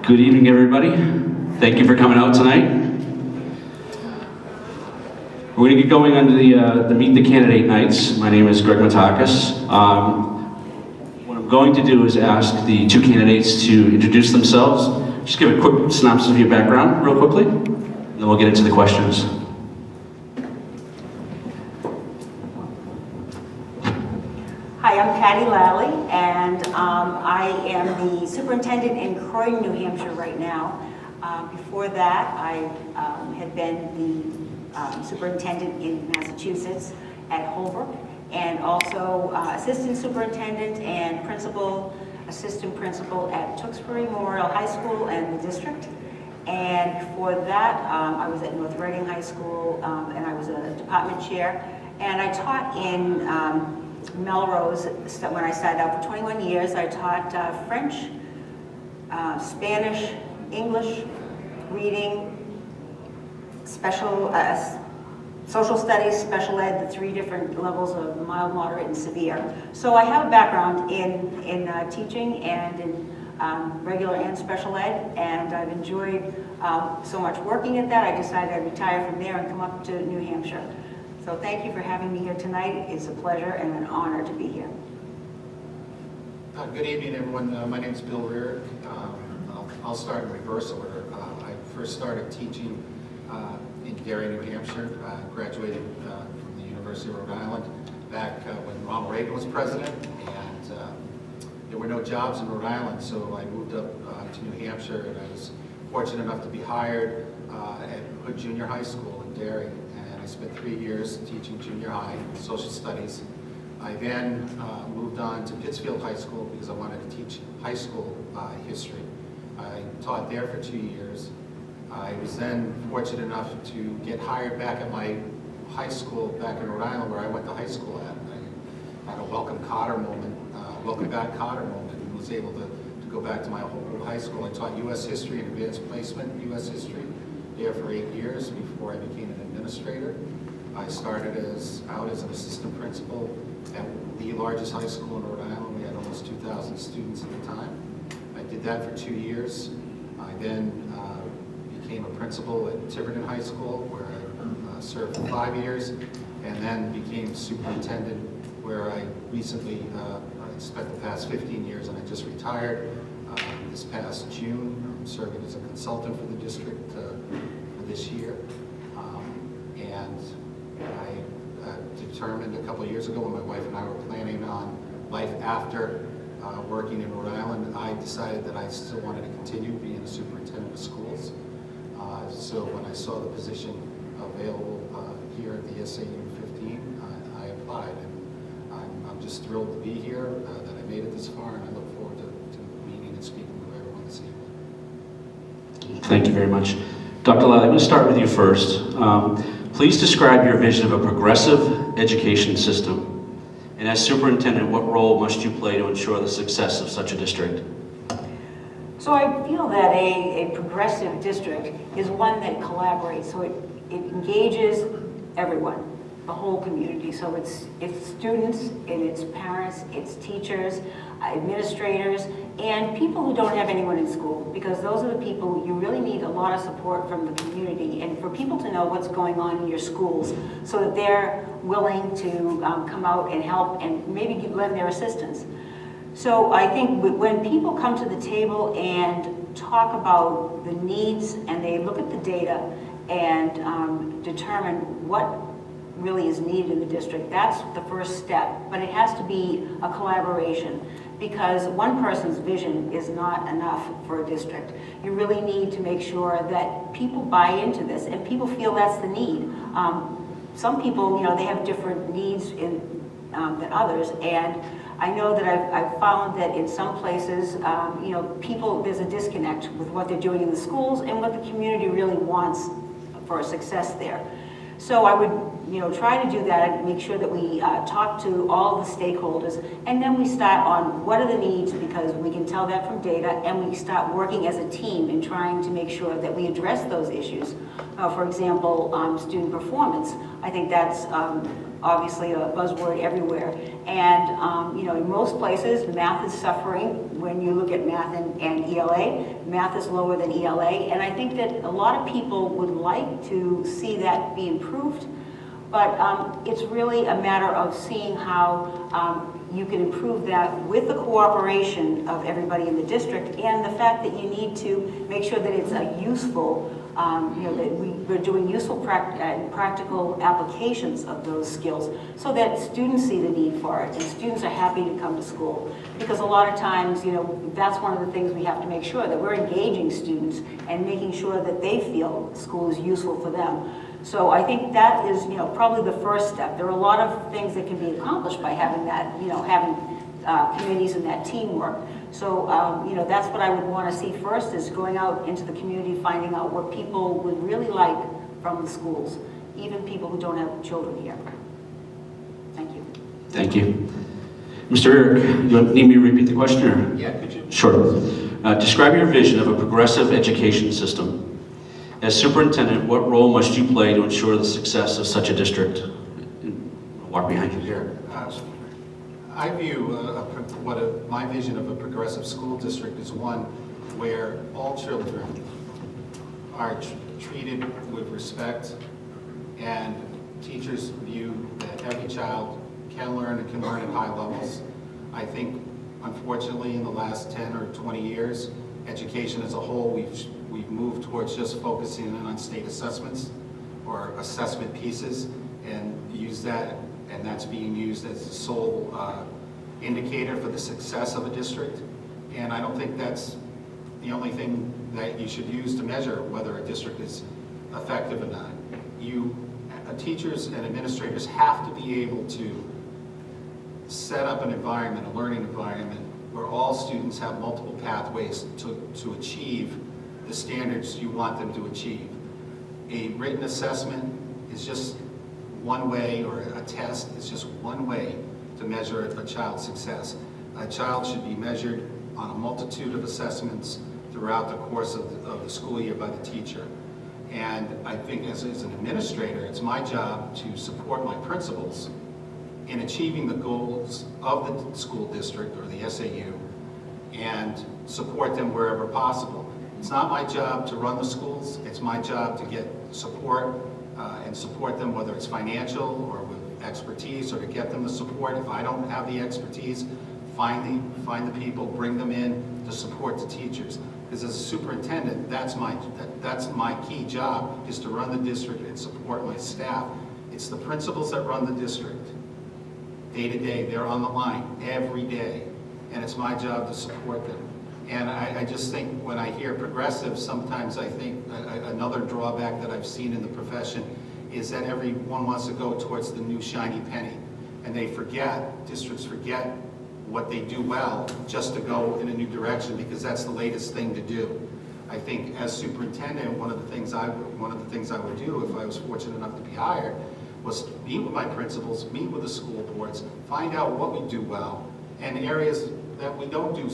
Good evening, everybody. Thank you for coming out tonight. We're going to get going under the Meet the Candidate nights. My name is Greg Matakis. What I'm going to do is ask the two candidates to introduce themselves. Just give a quick synopsis of your background, real quickly, and then we'll get into the questions. Hi, I'm Patty Lally, and I am the superintendent in Croydon, New Hampshire right now. Before that, I had been the superintendent in Massachusetts at Holbrook, and also assistant superintendent and assistant principal at Tewksbury Memorial High School and the district. And before that, I was at North Reading High School, and I was a department chair, and I taught in Melrose. When I started out for 21 years, I taught French, Spanish, English, reading, social studies, special ed, the three different levels of mild, moderate, and severe. So I have a background in teaching and in regular and special ed, and I've enjoyed so much working at that, I decided I'd retire from there and come up to New Hampshire. So thank you for having me here tonight. It's a pleasure and an honor to be here. Good evening, everyone. My name is Bill Rearick. I'll start in reverse order. I first started teaching in Derry, New Hampshire. Graduated from the University of Rhode Island back when Ronald Reagan was president, and there were no jobs in Rhode Island, so I moved up to New Hampshire, and I was fortunate enough to be hired at Hood Junior High School in Derry. I spent 3 years teaching junior high social studies. I then moved on to Pittsfield High School because I wanted to teach high school history. I taught there for 2 years. I was then fortunate enough to get hired back at my high school back in Rhode Island, where I went to high school at. I had a welcome back Cotter moment, and was able to go back to my old high school. I taught U.S. history and advanced placement U.S. history there for 8 years before I became an administrator. I started out as an assistant principal at the largest high school in Rhode Island. We had almost 2,000 students at the time. I did that for 2 years. I then became a principal at Tiverton High School, where I served for 5 years, and then became superintendent, where I recently spent the past 15 years, and I just retired this past June. I'm serving as a consultant for the district for this year. And I determined a couple of years ago, when my wife and I were planning on life after working in Rhode Island, I decided that I still wanted to continue being a superintendent of schools. So when I saw the position available here at the SAU15, I applied, and I'm just thrilled to be here, that I made it this far, and I look forward to meeting and speaking with everyone this evening. Thank you very much. Dr. Lally, I'm going to start with you first. Please describe your vision of a progressive education system. And as superintendent, what role must you play to ensure the success of such a district? So I feel that a progressive district is one that collaborates, so it engages everyone, the whole community. So it's students, and it's parents, it's teachers, administrators, and people who don't have anyone in school, because those are the people you really need a lot of support from the community, and for people to know what's going on in your schools so that they're willing to come out and help and maybe lend their assistance. So I think when people come to the table and talk about the needs, and they look at the data and determine what really is needed in the district, that's the first step. But it has to be a collaboration, because one person's vision is not enough for a district. You really need to make sure that people buy into this, and people feel that's the need. Some people, they have different needs than others, and I know that I've found that in some places, there's a disconnect with what they're doing in the schools and what the community really wants for success there. So I would, try to do that and make sure that we talk to all the stakeholders, and then we start on what are the needs, because we can tell that from data, and we start working as a team in trying to make sure that we address those issues. For example, student performance. I think that's obviously a buzzword everywhere. And in most places, math is suffering. When you look at math and ELA, math is lower than ELA, and I think that a lot of people would like to see that be improved, but it's really a matter of seeing how you can improve that with the cooperation of everybody in the district, and the fact that you need to make sure that it's a useful, that we're doing useful practical applications of those skills so that students see the need for it and students are happy to come to school. Because a lot of times, that's one of the things we have to make sure, that we're engaging students and making sure that they feel school is useful for them. So I think that is, probably the first step. There are a lot of things that can be accomplished by having that, having committees and that teamwork. So, that's what I would want to see first, is going out into the community, finding out what people would really like from the schools, even people who don't have children here. Thank you. Thank you. Mr. Eric, you need me to repeat the question? Or? Yeah, could you? Sure. Describe your vision of a progressive education system. As superintendent, what role must you play to ensure the success of such a district? I'll walk behind you here. I view my vision of a progressive school district is one where all children are treated with respect, and teachers view that every child can learn and can learn at high levels. I think, unfortunately, in the last 10 or 20 years, education as a whole, we've moved towards just focusing in on state assessments or assessment pieces, and use that, and that's being used as the sole indicator for the success of a district. And I don't think that's the only thing that you should use to measure whether a district is effective or not. Teachers and administrators have to be able to set up an environment, a learning environment, where all students have multiple pathways to achieve the standards you want them to achieve. A written assessment is just one way, or a test is just one way to measure a child's success. A child should be measured on a multitude of assessments throughout the course of the school year by the teacher. And I think as an administrator, it's my job to support my principals in achieving the goals of the school district or the SAU and support them wherever possible. It's not my job to run the schools. It's my job to get support and support them, whether it's financial or with expertise, or to get them the support. If I don't have the expertise, find the people, bring them in to support the teachers. Because as a superintendent, that's my key job, is to run the district and support my staff. It's the principals that run the district day to day. They're on the line every day, and it's my job to support them. And I just think when I hear progressive, sometimes I think another drawback that I've seen in the profession is that everyone wants to go towards the new shiny penny, and districts forget what they do well just to go in a new direction because that's the latest thing to do. I think as superintendent, one of the things I would do if I was fortunate enough to be hired was meet with my principals, meet with the school boards, find out what we do well, and areas that we don't do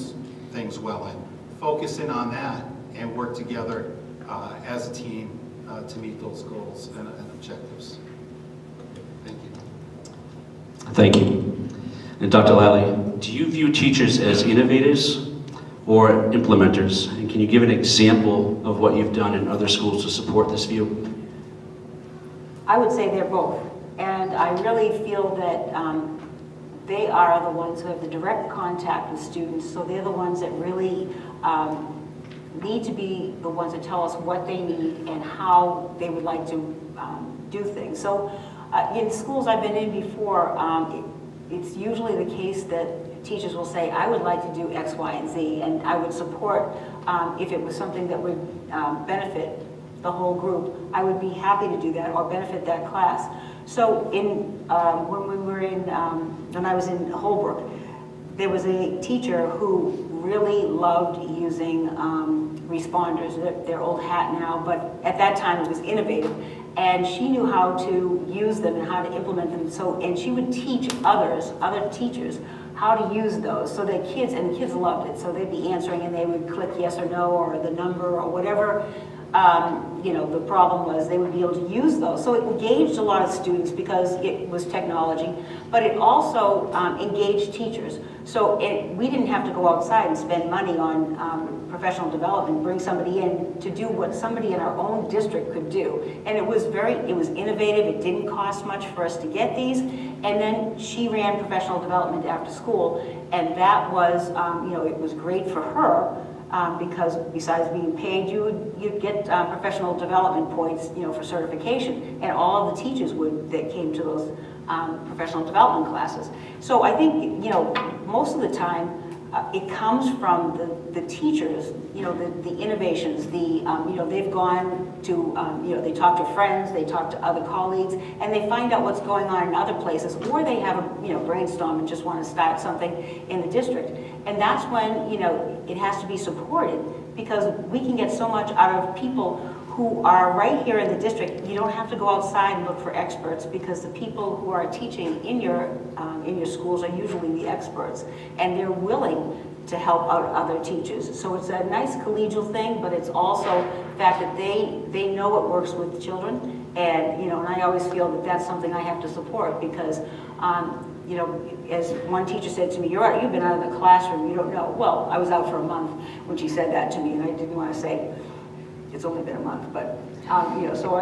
things well in, focus in on that and work together as a team to meet those goals and objectives. Thank you. Thank you. And Dr. Lally, do you view teachers as innovators or implementers? And can you give an example of what you've done in other schools to support this view? I would say they're both. And I really feel that they are the ones who have the direct contact with students, so they're the ones that really need to be the ones that tell us what they need and how they would like to do things. So in schools I've been in before, it's usually the case that teachers will say, I would like to do X, Y, and Z, and I would support if it was something that would benefit the whole group. I would be happy to do that or benefit that class. So when I was in Holbrook, there was a teacher who really loved using responders. They're old hat now, but at that time it was innovative. And she knew how to use them and how to implement them. And she would teach other teachers, how to use those so that kids loved it. So they'd be answering and they would click yes or no or the number or whatever you know, the problem was they would be able to use those. So it engaged a lot of students because it was technology, but it also engaged teachers. So we didn't have to go outside and spend money on professional development, bring somebody in to do what somebody in our own district could do. And it was innovative, it didn't cost much for us to get these. And then she ran professional development after school, and that was, you know, it was great for her. Because besides being paid, you'd get professional development points, you know, for certification, and all of the teachers that came to those professional development classes. So I think, you know, most of the time it comes from the teachers, you know, the innovations, you know, they've gone to, you know, they talk to friends, they talk to other colleagues, and they find out what's going on in other places, or they have a, you know, brainstorm and just want to start something in the district. And that's when, you know, it has to be supported, because we can get so much out of people who are right here in the district. You don't have to go outside and look for experts, because the people who are teaching in your schools are usually the experts, and they're willing to help out other teachers. So it's a nice collegial thing, but it's also the fact that they know what works with children, and, you know, and I always feel that that's something I have to support, because you know, as one teacher said to me, you've been out of the classroom, you don't know. Well, I was out for a month when she said that to me, and I didn't want to say, it's only been a month, but, you know, so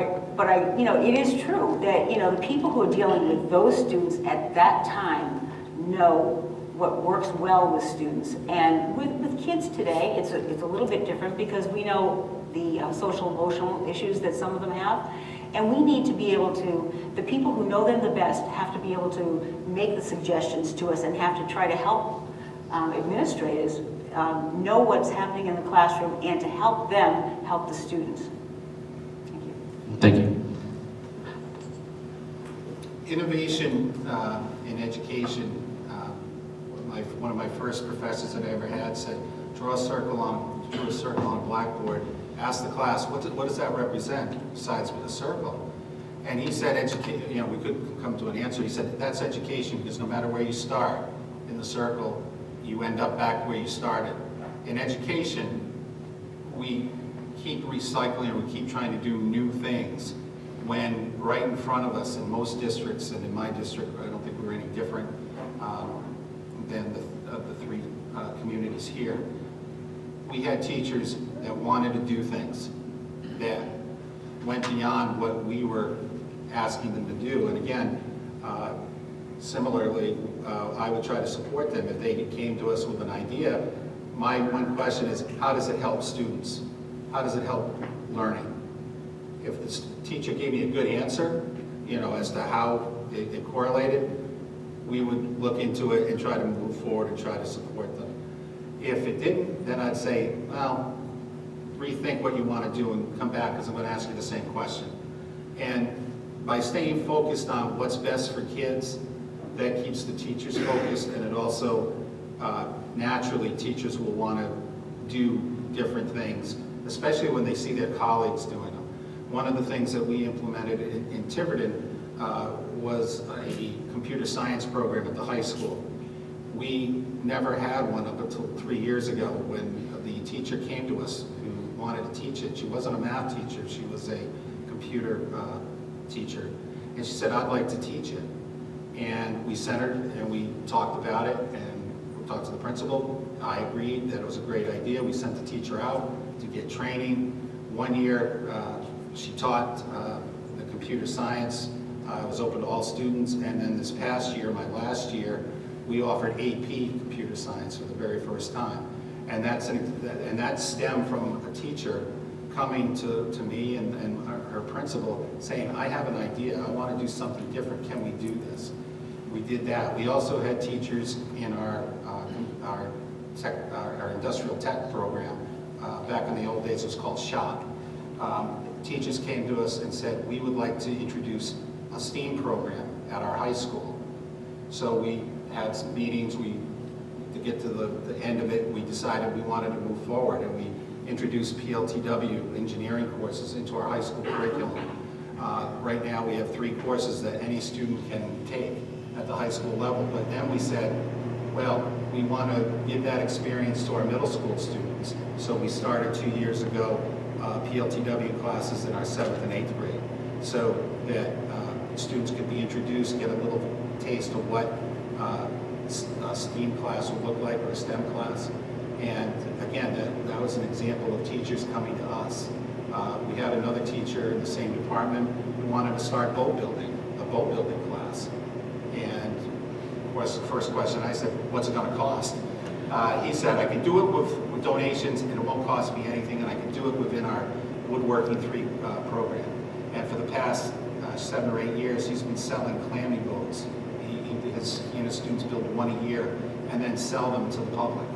you know, it is true that, you know, the people who are dealing with those students at that time know what works well with students. And with kids today, it's a little bit different, because we know the social emotional issues that some of them have. And we need to be able to, the people who know them the best have to be able to make the suggestions to us, and have to try to help administrators know what's happening in the classroom, and to help them help the students. Thank you. Thank you. Innovation in education. One of my first professors that I ever had said, drew a circle on a blackboard, ask the class, what does that represent besides a circle? And he said, you know, we couldn't come to an answer. He said, that's education, because no matter where you start in the circle, you end up back where you started. In education, we keep recycling, and we keep trying to do new things, when right in front of us in most districts, and in my district, I don't think we're any different than the three communities here. We had teachers that wanted to do things that went beyond what we were asking them to do. And again, similarly, I would try to support them if they came to us with an idea. My one question is, how does it help students? How does it help learning? If the teacher gave me a good answer, you know, as to how it correlated, we would look into it and try to move forward and try to support them. If it didn't, then I'd say, well, rethink what you want to do and come back, because I'm going to ask you the same question. And by staying focused on what's best for kids, that keeps the teachers focused, and it also, naturally, teachers will want to do different things, especially when they see their colleagues doing them. One of the things that we implemented in Tiverton was a computer science program at the high school. We never had one up until 3 years ago, when the teacher came to us who wanted to teach it. She wasn't a math teacher, she was a computer teacher. And she said, I'd like to teach it. And we sent her, and we talked about it, and we talked to the principal. I agreed that it was a great idea. We sent the teacher out to get training. 1 year, she taught the computer science. It was open to all students. And then this past year, my last year, we offered AP computer science for the very first time. And that stemmed from a teacher coming to me and her principal saying, I have an idea, I want to do something different, can we do this? We did that. We also had teachers in our industrial tech program. Back in the old days, it was called SHOP. Teachers came to us and said, we would like to introduce a STEAM program at our high school. So we had some meetings. To get to the end of it, we decided we wanted to move forward, and we introduced PLTW engineering courses into our high school curriculum. Right now we have 3 courses that any student can take at the high school level, but then we said, well, we want to give that experience to our middle school students. So we started 2 years ago PLTW classes in our 7th and 8th grade, so that students could be introduced, get a little taste of what a STEAM class would look like, or a STEM class. And again, that was an example of teachers coming to us. We had another teacher in the same department who wanted to start boat building, a boat building class. And of course, the first question I said, what's it going to cost? He said, I can do it with donations, and it won't cost me anything, and I can do it within our Woodworking 3 program. And for the past 7 or 8 years, he's been selling clamming boats. He and his students build one a year and then sell them to the public.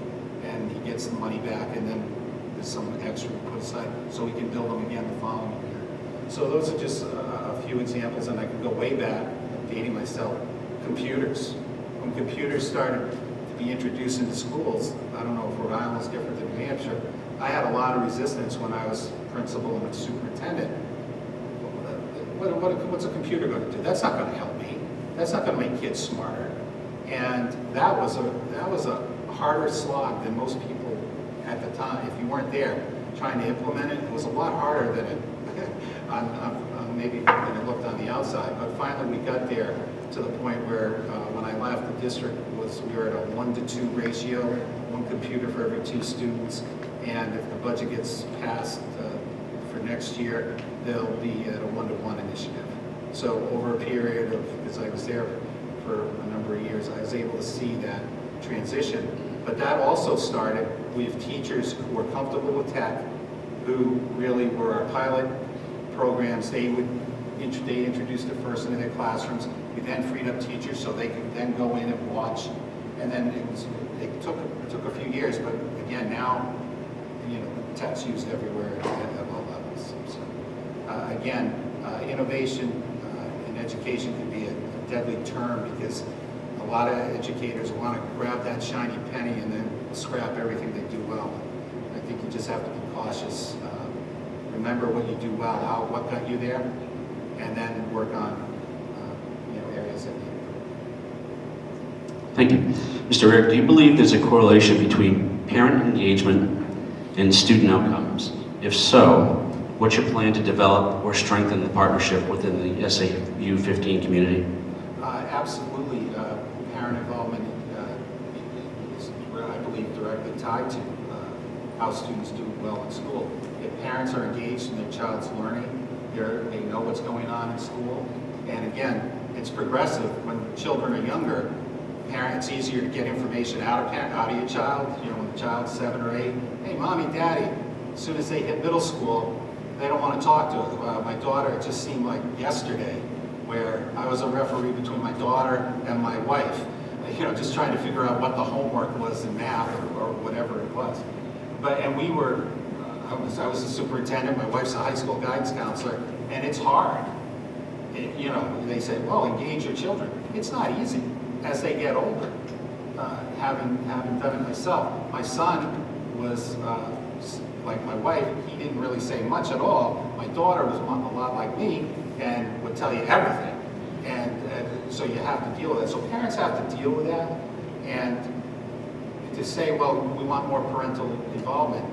And he gets the money back, and then there's some extra put aside so he can build them again the following year. So those are just a few examples, and I can go way back, dating myself. Computers. When computers started to be introduced into schools, I don't know if Rhode Island is different than New Hampshire, I had a lot of resistance when I was principal and superintendent. What's a computer going to do? That's not going to help me. That's not going to make kids smarter. And that was a harder slog than most people at the time. If you weren't there trying to implement it, it was a lot harder than it maybe than it looked on the outside. But finally, we got there to the point where when I left, the district we were at a 1-to-2 ratio, 1 computer for every 2 students. And if the budget gets passed for next year, they'll be at a 1-to-1 initiative. So over a period of, because I was there for a number of years, I was able to see that transition. But that also started with teachers who were comfortable with tech, who really were our pilot programs. They introduced it first into their classrooms. We then freed up teachers so they could then go in and watch. And then it took a few years, but again, now, tech's used everywhere at all levels. So, again, innovation in education can be a deadly term, because a lot of educators want to grab that shiny penny and then scrap everything they do well. I think you just have to be cautious. Remember what you do well, what got you there, and then work on areas that need improvement. Thank you. Mr. Rick, do you believe there's a correlation between parent engagement and student outcomes? If so, what's your plan to develop or strengthen the partnership within the SAU15 community? Absolutely. Parent involvement is, I believe, directly tied to how students do well in school. If parents are engaged in their child's learning, they know what's going on in school. And again, it's progressive. When children are younger, it's easier to get information out of your child. When the child's 7 or 8, hey, mommy, daddy. As soon as they hit middle school, they don't want to talk to her. My daughter, it just seemed like yesterday, where I was a referee between my daughter and my wife, just trying to figure out what the homework was in math or whatever it was. And we were, I was a superintendent, my wife's a high school guidance counselor, and it's hard. They say, well, engage your children. It's not easy as they get older. Having done it myself, my son was like my wife. He didn't really say much at all. My daughter was a lot like me and would tell you everything. And so you have to deal with that. So parents have to deal with that. And to say, well, we want more parental involvement,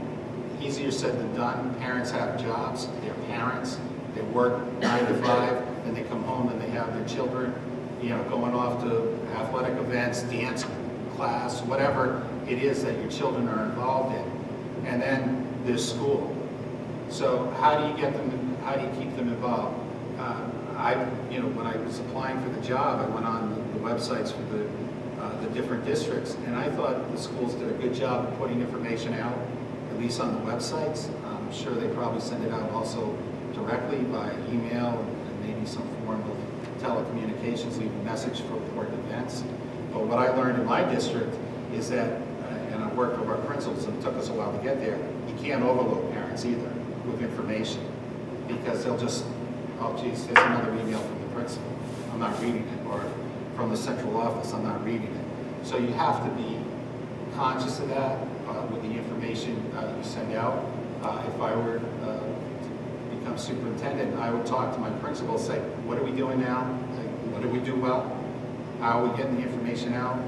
easier said than done. Parents have jobs. They're parents. They work 9 to 5, and they come home and they have their children, going off to athletic events, dance class, whatever it is that your children are involved in. And then there's school. So how do you get them? How do you keep them involved? When I was applying for the job, I went on the websites for the different districts, and I thought the schools did a good job of putting information out, at least on the websites. I'm sure they probably send it out also directly by email and maybe some form of telecommunications, leave a message for important events. But what I learned in my district is that, and I worked with our principals, and it took us a while to get there, you can't overload parents either with information, because they'll just, oh geez, there's another email from the principal, I'm not reading it, or from the central office, I'm not reading it. So you have to be conscious of that with the information you send out. If I were to become superintendent, I would talk to my principal, say, what are we doing now? What do we do well? How are we getting the information out?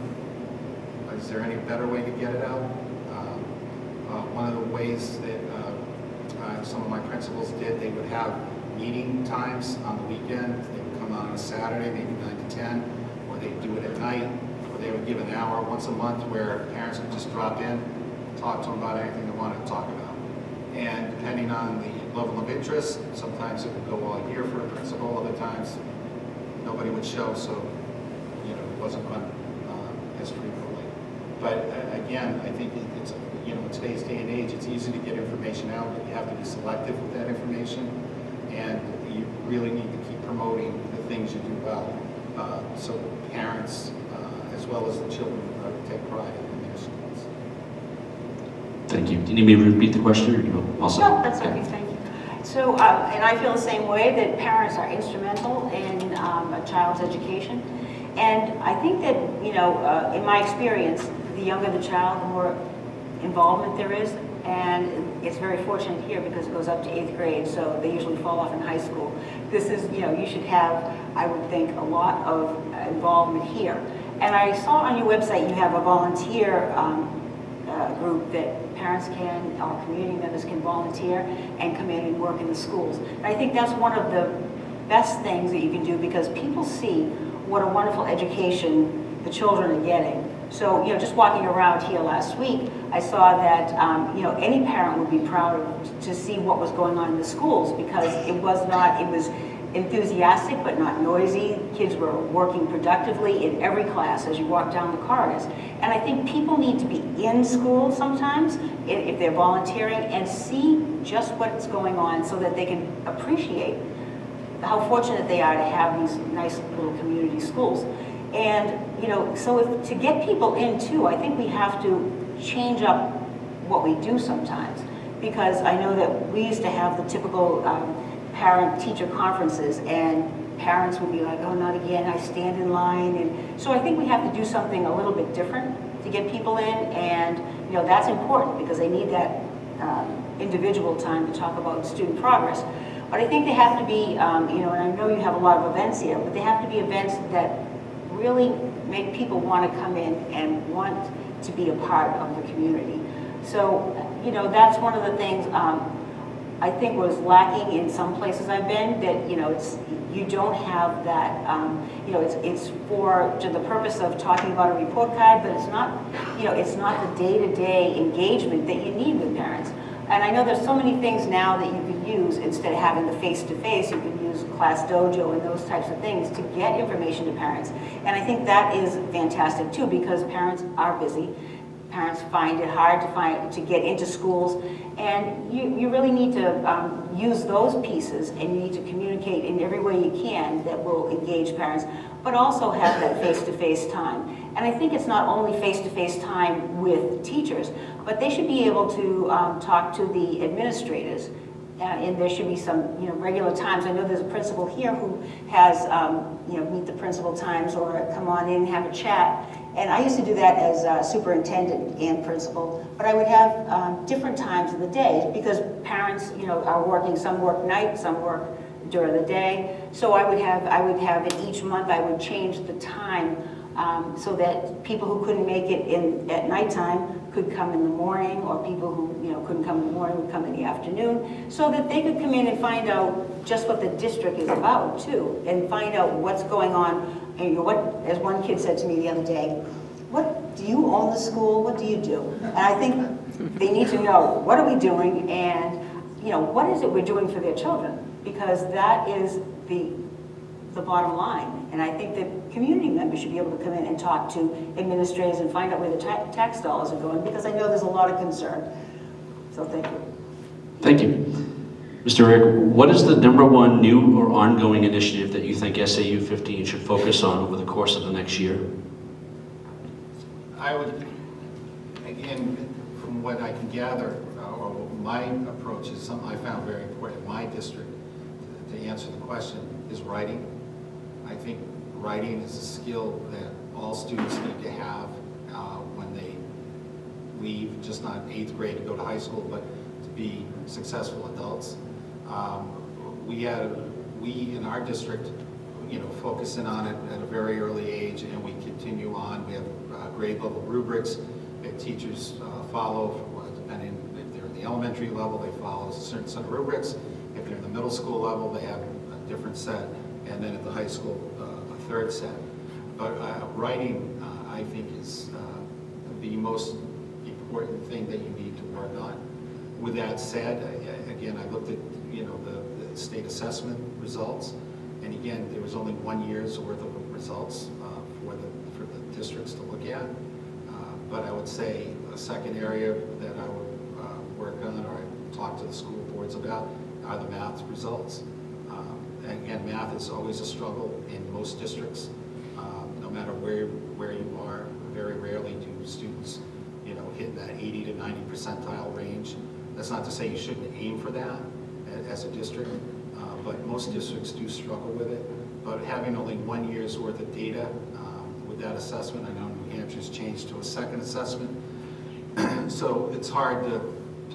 Is there any better way to get it out? One of the ways that some of my principals did. They would have meeting times on the weekend. They would come on a Saturday, maybe 9 to 10, or they'd do it at night, or they would give an hour once a month where parents could just drop in, talk to them about anything they wanted to talk about. And depending on the level of interest, sometimes it would go all year for a principal, other times nobody would show, so it wasn't run as frequently. But again, I think it's in today's day and age, it's easy to get information out, but you have to be selective with that information, and you really need to keep promoting the things you do well, so parents as well as the children take pride in their schools. Thank you. Do you need me to repeat the question, or you also? No, that's okay, thank you. So, and I feel the same way, that parents are instrumental in a child's education. And I think that, in my experience, the younger the child, the more involvement there is. And it's very fortunate here because it goes up to 8th grade, so they usually fall off in high school. This is, you should have, I would think, a lot of involvement here. And I saw on your website you have a volunteer group that parents can, or community members can volunteer and come in and work in the schools. And I think that's one of the best things that you can do, because people see what a wonderful education the children are getting. So, just walking around here last week, I saw that, any parent would be proud to see what was going on in the schools, because it was enthusiastic but not noisy. Kids were working productively in every class as you walk down the corridors. And I think people need to be in school sometimes, if they're volunteering, and see just what's going on so that they can appreciate how fortunate they are to have these nice little community schools. And, so to get people in too, I think we have to change up what we do sometimes. Because I know that we used to have the typical parent-teacher conferences, and parents would be like, oh, not again, I stand in line. And so I think we have to do something a little bit different to get people in, and that's important because they need that individual time to talk about student progress. But I think they have to be, and I know you have a lot of events here, but they have to be events that really make people want to come in and want to be a part of the community. So, that's one of the things I think was lacking in some places I've been, that, you don't have that, it's for the purpose of talking about a report card, but it's not, it's not the day-to-day engagement that you need with parents. And I know there's so many things now that you can use instead of having the face-to-face. You can use Class Dojo and those types of things to get information to parents. And I think that is fantastic too, because parents are busy. Parents find it hard to get into schools, and you really need to use those pieces, and you need to communicate in every way you can that will engage parents, but also have that face-to-face time. And I think it's not only face-to-face time with teachers, but they should be able to talk to the administrators, and there should be some regular times. I know there's a principal here who has meet the principal times, or come on in and have a chat. And I used to do that as superintendent and principal, but I would have different times of the day, because parents, are working. Some work night, some work during the day. So I would have it each month. I would change the time so that people who couldn't make it at nighttime could come in the morning, or people who couldn't come in the morning would come in the afternoon, so that they could come in and find out just what the district is about too, and find out what's going on. And what, as one kid said to me the other day, "What, do you own the school? What do you do?" And I think they need to know, what are we doing, and what is it we're doing for their children, because that is the bottom line. And I think that community members should be able to come in and talk to administrators and find out where the tax dollars are going, because I know there's a lot of concern. So thank you. Thank you. Mr. Rick, what is the #1 new or ongoing initiative that you think SAU15 should focus on over the course of the next year? I would, again, from what I can gather, or my approach is something I found very important in my district, to answer the question, is writing. I think writing is a skill that all students need to have when they leave, just not 8th grade to go to high school, but to be successful adults. We in our district, focus in on it at a very early age, and we continue on. We have grade level rubrics that teachers follow, depending if they're in the the elementary level, they follow a certain set of rubrics. If they're in the middle school level, they have a different set, and then at the high school, a third set. But writing, I think, is the most important thing that you need to work on. With that said, again, I looked at the state assessment results, and again, there was only 1 year's worth of results for the districts to look at. But I would say a second area that I would work on, or I talk to the school boards about, are the math results. And again, math is always a struggle in most districts. No matter where you are, very rarely do students, hit that 80 to 90 percentile range. That's not to say you shouldn't aim for that as a district, but most districts do struggle with it. But having only 1 year's worth of data with that assessment, I know New Hampshire's changed to a second assessment, so it's hard to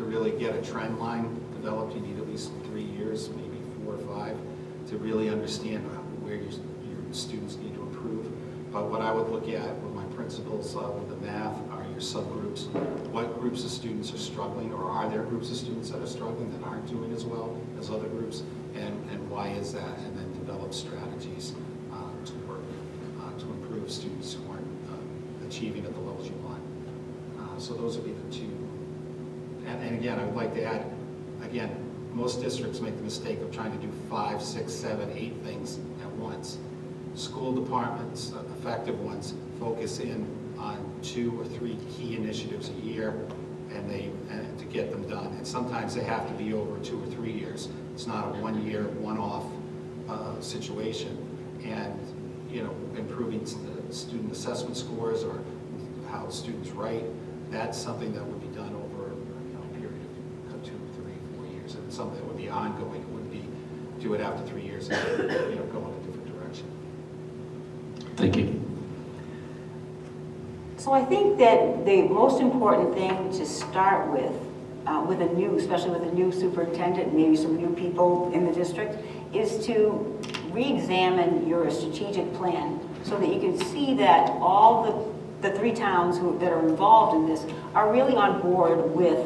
really get a trend line developed. You need at least 3 years, maybe 4 or 5, to really understand where your students need to improve. But what I would look at with my principals with the math are your subgroups. What groups of students are struggling, or are there groups of students that are struggling that aren't doing as well as other groups, and why is that? And then develop strategies to work to improve students who aren't achieving at the levels you want. So those would be the two. And again, I would like to add, again, most districts make the mistake of trying to do 5, 6, 7, 8 things at once. School departments, effective ones, focus in on 2 or 3 key initiatives a year, and to get them done. And sometimes they have to be over 2 or 3 years. It's not a 1 year, one-off situation. And improving student assessment scores or how students write, that's something that would be done over a period of 2, 3, 4 years. And it's something that would be ongoing. It wouldn't be do it after 3 years and go in a different direction. Thank you. So I think that the most important thing to start with especially with a new superintendent, maybe some new people in the district, is to re-examine your strategic plan so that you can see that all the 3 towns that are involved in this are really on board with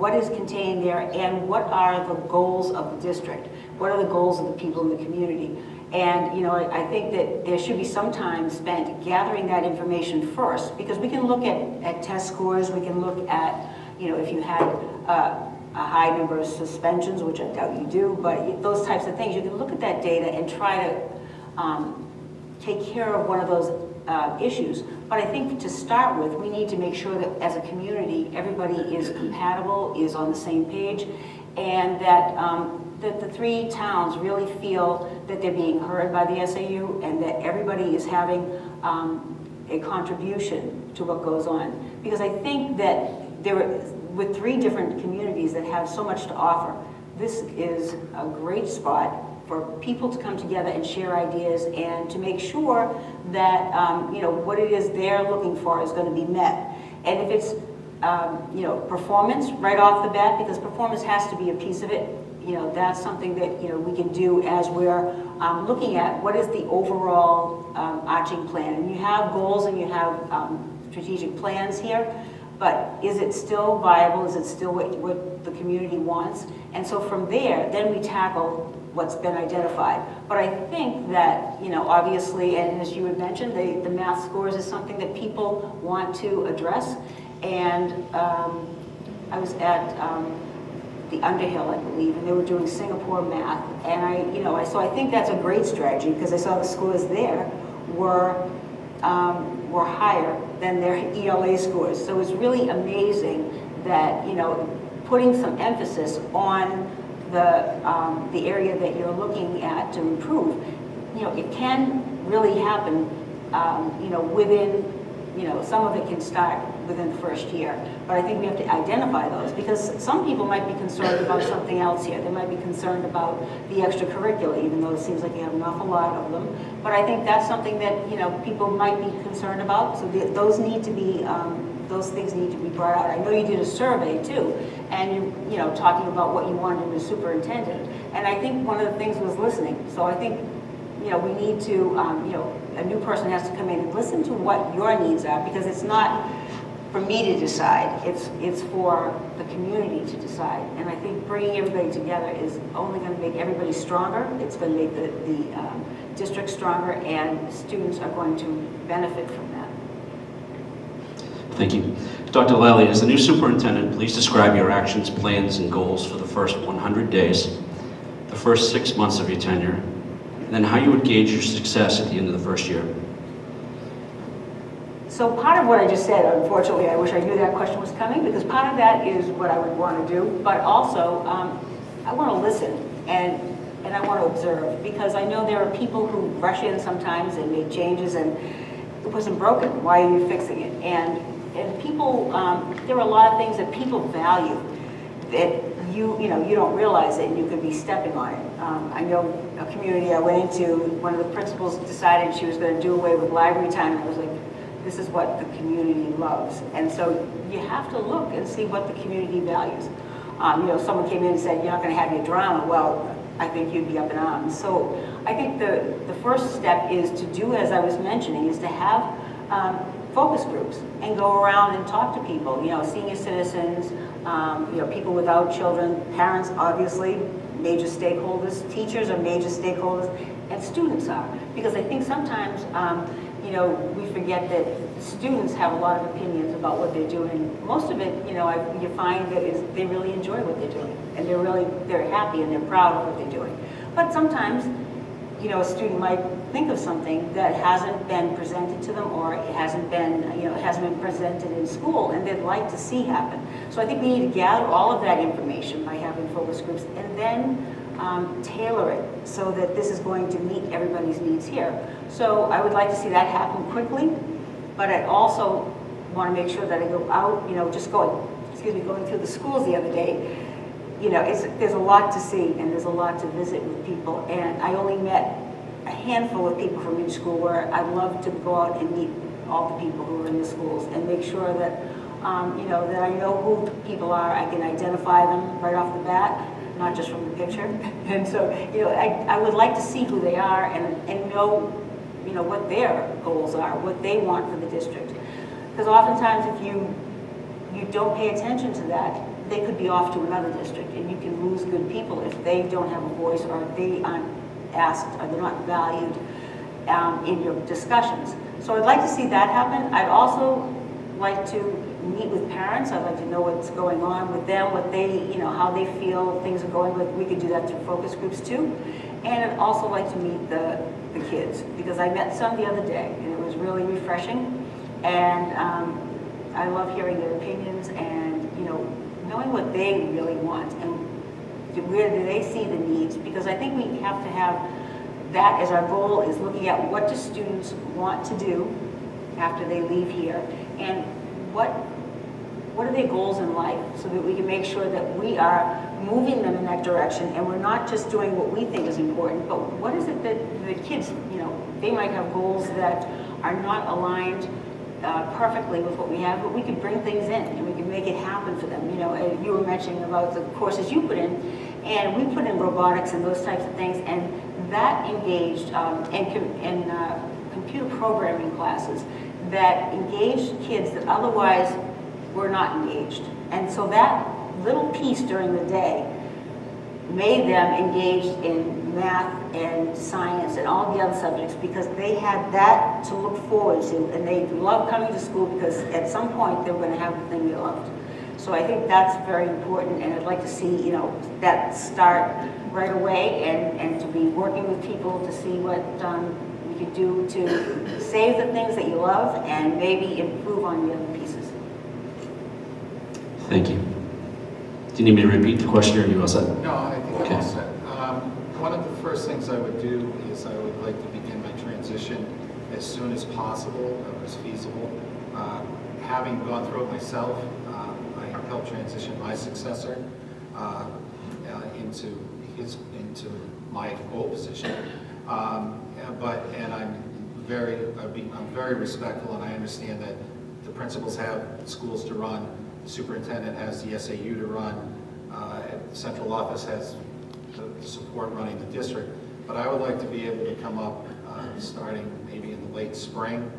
what is contained there and what are the goals of the district, what are the goals of the people in the community. And I think that there should be some time spent gathering that information first, because we can look at test scores, we can look at, if you had a high number of suspensions, which I doubt you do, but those types of things, you can look at that data and try to take care of one of those issues. But I think to start with, we need to make sure that as a community, everybody is compatible, is on the same page, and that that the 3 towns really feel that they're being heard by the SAU and that everybody is having a contribution to what goes on. Because I think that with 3 different communities that have so much to offer, this is a great spot for people to come together and share ideas and to make sure that what it is they're looking for is going to be met. And if it's performance right off the bat, because performance has to be a piece of it, that's something that we can do as we're looking at what is the overall arching plan. And you have goals and you have strategic plans here, but is it still viable? Is it still what the community wants? And so from there, then we tackle what's been identified. But I think that, obviously, and as you had mentioned, the math scores is something that people want to address. And I was at the Underhill, I believe, and they were doing Singapore math. And so I think that's a great strategy, because I saw the scores there were higher than their ELA scores. So it's really amazing that, putting some emphasis on the area that you're looking at to improve, it can really happen, within, some of it can start within the first year. But I think we have to identify those, because some people might be concerned about something else here. They might be concerned about the extracurricular, even though it seems like you have an awful lot of them. But I think that's something that, people might be concerned about. So those need to be, those things need to be brought out. I know you did a survey too, and you're, talking about what you wanted in a superintendent. And I think one of the things was listening. So I think, we need to, a new person has to come in and listen to what your needs are, because it's not, for me to decide. It's for the community to decide. And I think bringing everybody together is only going to make everybody stronger. It's going to make the district stronger, and students are going to benefit from that. Thank you. Dr. Lally, as the new superintendent, please describe your actions, plans, and goals for the first 100 days, the first 6 months of your tenure, and then how you would gauge your success at the end of the first year. So part of what I just said, unfortunately, I wish I knew that question was coming, because part of that is what I would want to do, but also I want to listen and I want to observe, because I know there are people who rush in sometimes and make changes and it wasn't broken. Why are you fixing it? And people, there are a lot of things that people value that you don't realize it, and you could be stepping on it. I know a community I went into, one of the principals decided she was going to do away with library time, and I was like, this is what the community loves. And so you have to look and see what the community values. Someone came in and said, you're not going to have your drama. Well, I think you'd be up in arms. So I think the first step is to do, as I was mentioning, is to have focus groups and go around and talk to people, senior citizens, people without children, parents, obviously, major stakeholders, teachers are major stakeholders, and students are. Because I think sometimes, we forget that students have a lot of opinions about what they're doing. Most of it, you find that they really enjoy what they're doing, and they're happy and they're proud of what they're doing. But sometimes, a student might think of something that hasn't been presented to them, or it hasn't been presented in school, and they'd like to see happen. So I think we need to gather all of that information by having focus groups, and then tailor it so that this is going to meet everybody's needs here. So I would like to see that happen quickly, but I also want to make sure that I go out, going through the schools the other day. There's a lot to see, and there's a lot to visit with people, and I only met a handful of people from each school, where I'd love to go out and meet all the people who are in the schools and make sure that, that I know who people are. I can identify them right off the bat, not just from the picture. And so, I would like to see who they are and know, what their goals are, what they want for the district. Because oftentimes if you don't pay attention to that, they could be off to another district, and you can lose good people if they don't have a voice, or if they aren't asked, or they're not valued in your discussions. So I'd like to see that happen. I'd also like to meet with parents. I'd like to know what's going on with them, what they, how they feel things are going. We could do that through focus groups too. And I'd also like to meet the kids, because I met some the other day, and it was really refreshing. And I love hearing their opinions and, knowing what they really want and where do they see the needs. Because I think we have to have that as our goal, is looking at what do students want to do after they leave here, and what are their goals in life, so that we can make sure that we are moving them in that direction, and we're not just doing what we think is important, but what is it that the kids, they might have goals that are not aligned perfectly with what we have, but we could bring things in and we can make it happen for them. You were mentioning about the courses you put in, and we put in robotics and those types of things, and that engaged, and computer programming classes that engaged kids that otherwise were not engaged. And so that little piece during the day made them engaged in math and science and all the other subjects, because they had that to look forward to, and they loved coming to school, because at some point they were going to have the thing they loved. So I think that's very important, and I'd like to see that start right away, and to be working with people to see what we could do to save the things that you love and maybe improve on the other pieces. Thank you. Do you need me to repeat the question, or are you all set? No, I think I'm Okay. all set. One of the first things I would do is I would like to begin my transition as soon as possible, or as feasible. Having gone through it myself, I helped transition my successor into my old position. And I'm very respectful, and I understand that the principals have schools to run, the superintendent has the SAU to run, the central office has the support running the district. But I would like to be able to come up, starting maybe in the late spring,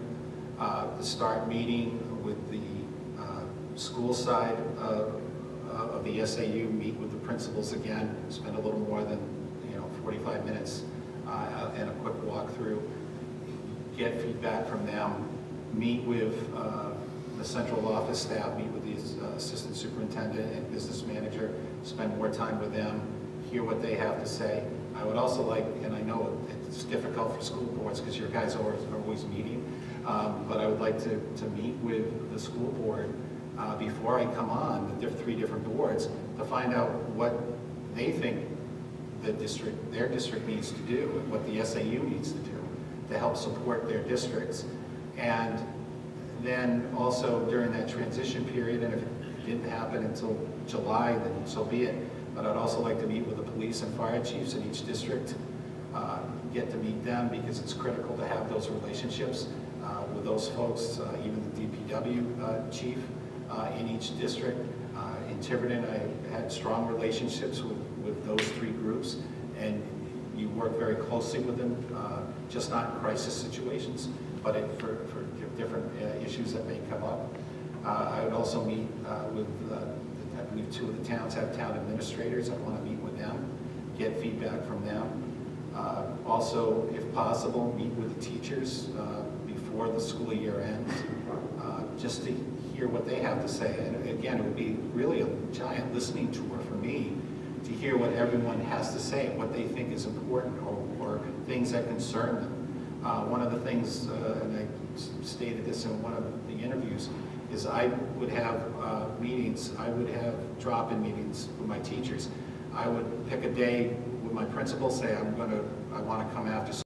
to start meeting with the school side of the SAU, meet with the principals again, spend a little more than 45 minutes and a quick walkthrough, get feedback from them, meet with the central office staff, meet with the assistant superintendent and business manager, spend more time with them, hear what they have to say. I would also like, and I know it's difficult for school boards because your guys are always meeting, but I would like to meet with the school board before I come on the three different boards to find out what they think their district needs to do and what the SAU needs to do to help support their districts. And then also during that transition period, and if it didn't happen until July, then so be it. But I'd also like to meet with the police and fire chiefs in each district, get to meet them because it's critical to have those relationships with those folks, even the DPW chief in each district. In Tiverton, I had strong relationships with those three groups, and you work very closely with them, just not in crisis situations, but for different issues that may come up. I would also meet with, I believe 2 of the towns have town administrators. I want to meet with them, get feedback from them. Also, if possible, meet with the teachers before the school year ends, just to hear what they have to say. And again, it would be really a giant listening tour for me to hear what everyone has to say, what they think is important, or things that concern them. One of the things, and I stated this in one of the interviews, is I would have meetings, I would have drop-in meetings with my teachers. I would pick a day with my principal, say I want to come after